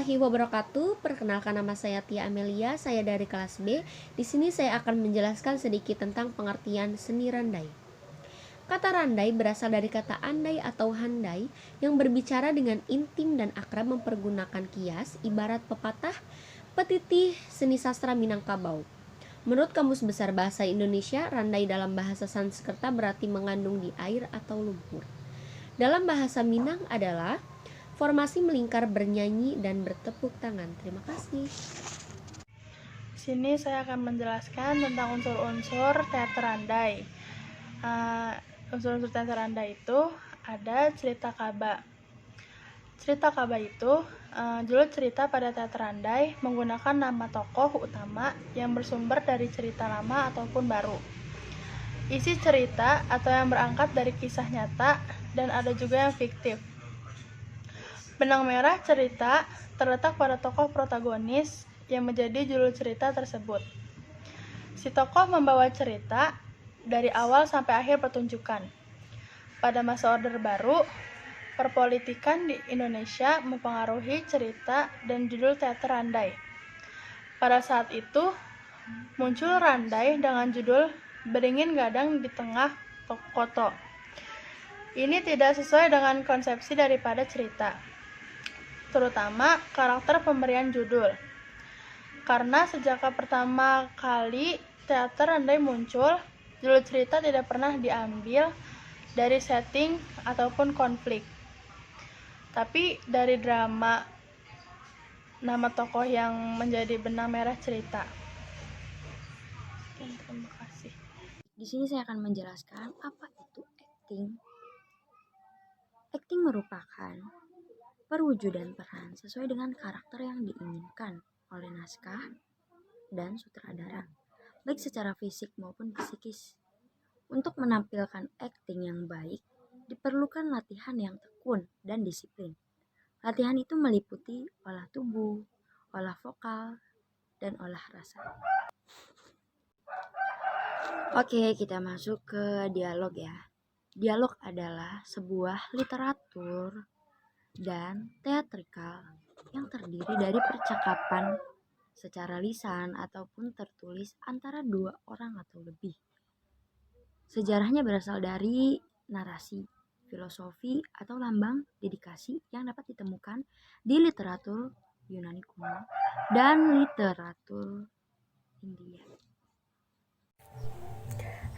warahmatullahi wabarakatuh. Perkenalkan, nama saya Tia Amelia, saya dari kelas B. Di sini saya akan menjelaskan sedikit tentang pengertian seni randai. Kata randai berasal dari kata andai atau handai yang berbicara dengan intim dan akrab mempergunakan kias, ibarat pepatah, petitih seni sastra Minangkabau. Menurut Kamus Besar Bahasa Indonesia, randai dalam bahasa Sanskerta berarti mengandung di air atau lumpur. Dalam bahasa Minang adalah formasi melingkar, bernyanyi, dan bertepuk tangan. Terima kasih. Di sini saya akan menjelaskan tentang unsur-unsur teater randai. Unsur-unsur teater randai itu ada cerita kaba. Cerita kaba itu judul cerita pada teater randai menggunakan nama tokoh utama yang bersumber dari cerita lama ataupun baru. Isi cerita atau yang berangkat dari kisah nyata dan ada juga yang fiktif. Benang merah cerita terletak pada tokoh protagonis yang menjadi judul cerita tersebut. Si tokoh membawa cerita dari awal sampai akhir pertunjukan. Pada masa Orde Baru, perpolitikan di Indonesia mempengaruhi cerita dan judul teater randai. Pada saat itu, muncul randai dengan judul Beringin Gadang di Tengah Koto. Ini tidak sesuai dengan konsepsi daripada cerita, terutama karakter pemberian judul. Karena sejak pertama kali teater randai muncul, judul cerita tidak pernah diambil dari setting ataupun konflik, tapi dari drama nama tokoh yang menjadi benang merah cerita. Terima kasih. Di sini saya akan menjelaskan apa itu acting. Acting merupakan perwujudan peran sesuai dengan karakter yang diinginkan oleh naskah dan sutradara, baik secara fisik maupun psikis. Untuk menampilkan acting yang baik, diperlukan latihan yang tekun dan disiplin. Latihan itu meliputi olah tubuh, olah vokal, dan olah rasa. Oke, kita masuk ke dialog ya. Dialog adalah sebuah literatur dan teatrikal yang terdiri dari percakapan secara lisan ataupun tertulis antara dua orang atau lebih. Sejarahnya berasal dari narasi, filosofi, atau lambang dedikasi yang dapat ditemukan di literatur Yunani kuno dan literatur India.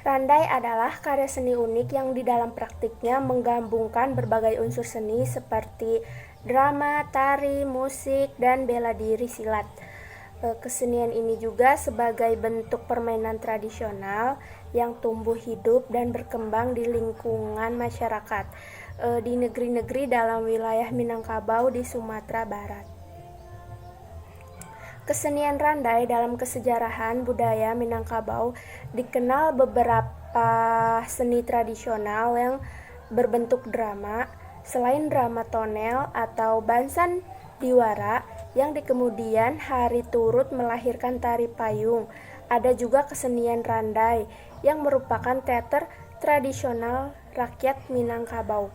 Randai adalah karya seni unik yang di dalam praktiknya menggabungkan berbagai unsur seni seperti drama, tari, musik, dan bela diri silat. Kesenian ini juga sebagai bentuk permainan tradisional yang tumbuh hidup dan berkembang di lingkungan masyarakat di negeri-negeri dalam wilayah Minangkabau di Sumatera Barat. Kesenian randai dalam kesejarahan budaya Minangkabau dikenal beberapa seni tradisional yang berbentuk drama, selain drama tonel atau bansan diwara yang di kemudian hari turut melahirkan tari payung. Ada juga kesenian randai yang merupakan teater tradisional rakyat Minangkabau.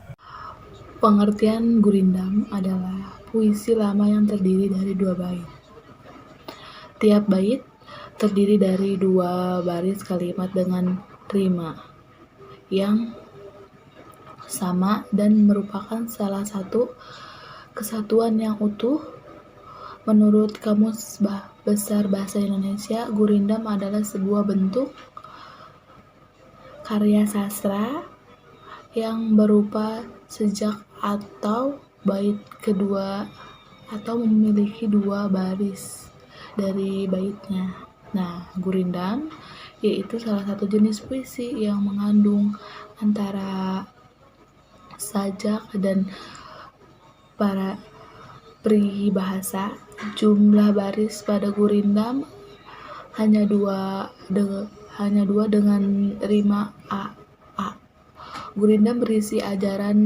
Pengertian gurindam adalah puisi lama yang terdiri dari 2 bait. Tiap bait terdiri dari 2 baris kalimat dengan rima yang sama dan merupakan salah satu kesatuan yang utuh. Menurut Kamus Besar Bahasa Indonesia, gurindam adalah sebuah bentuk karya sastra yang berupa sejak atau bait kedua atau memiliki 2 baris dari baitnya. Nah, gurindam yaitu salah satu jenis puisi yang mengandung antara sajak dan para peribahasa. Jumlah baris pada gurindam hanya dua dengan rima a. Gurindam berisi ajaran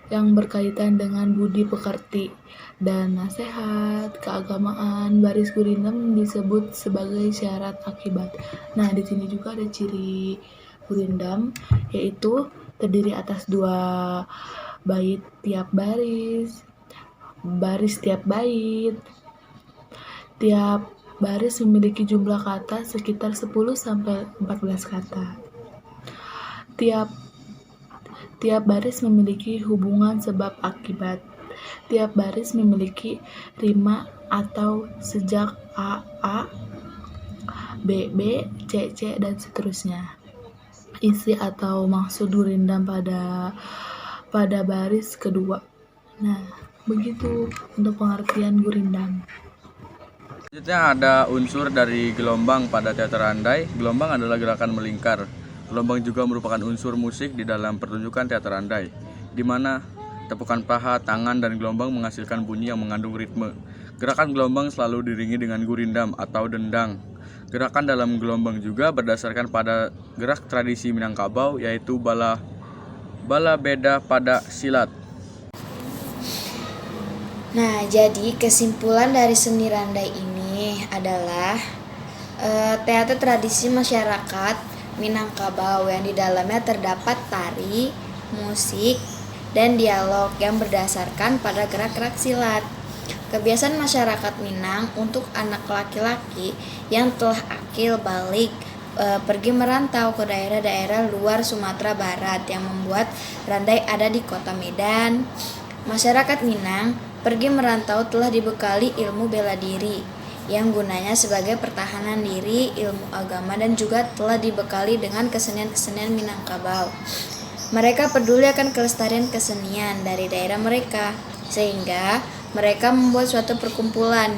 yang berkaitan dengan budi pekerti dan nasihat keagamaan. Baris gurindam disebut sebagai syarat akibat. Nah, di sini juga ada ciri gurindam, yaitu terdiri atas 2 bait tiap baris, baris tiap bait. Tiap baris memiliki jumlah kata sekitar 10-14 kata. Tiap baris memiliki hubungan sebab akibat. Tiap baris memiliki rima atau sejak A, B, C, dan seterusnya. Isi atau maksud gurindam pada baris kedua. Nah, begitu untuk pengertian gurindam. Selanjutnya ada unsur dari gelombang pada teater andai. Gelombang adalah gerakan melingkar. Gelombang juga merupakan unsur musik di dalam pertunjukan teater andai, di mana tepukan paha, tangan, dan gelombang menghasilkan bunyi yang mengandung ritme. Gerakan gelombang selalu diiringi dengan gurindam atau dendang. Gerakan dalam gelombang juga berdasarkan pada gerak tradisi Minangkabau, yaitu bala beda pada silat. Nah, jadi kesimpulan dari seni randai ini adalah teater tradisi masyarakat Minangkabau yang di dalamnya terdapat tari, musik, dan dialog yang berdasarkan pada gerak-gerak silat. Kebiasaan masyarakat Minang untuk anak laki-laki yang telah akil balik pergi merantau ke daerah-daerah luar Sumatera Barat yang membuat randai ada di kota Medan. Masyarakat Minang pergi merantau telah dibekali ilmu bela diri yang gunanya sebagai pertahanan diri, ilmu agama, dan juga telah dibekali dengan kesenian-kesenian Minangkabau. Mereka peduli akan kelestarian kesenian dari daerah mereka, sehingga mereka membuat suatu perkumpulan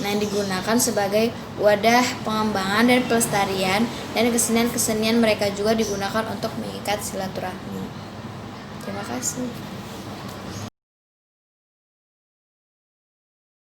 yang digunakan sebagai wadah pengembangan dan pelestarian, dan kesenian-kesenian mereka juga digunakan untuk mengikat silaturahmi. Terima kasih.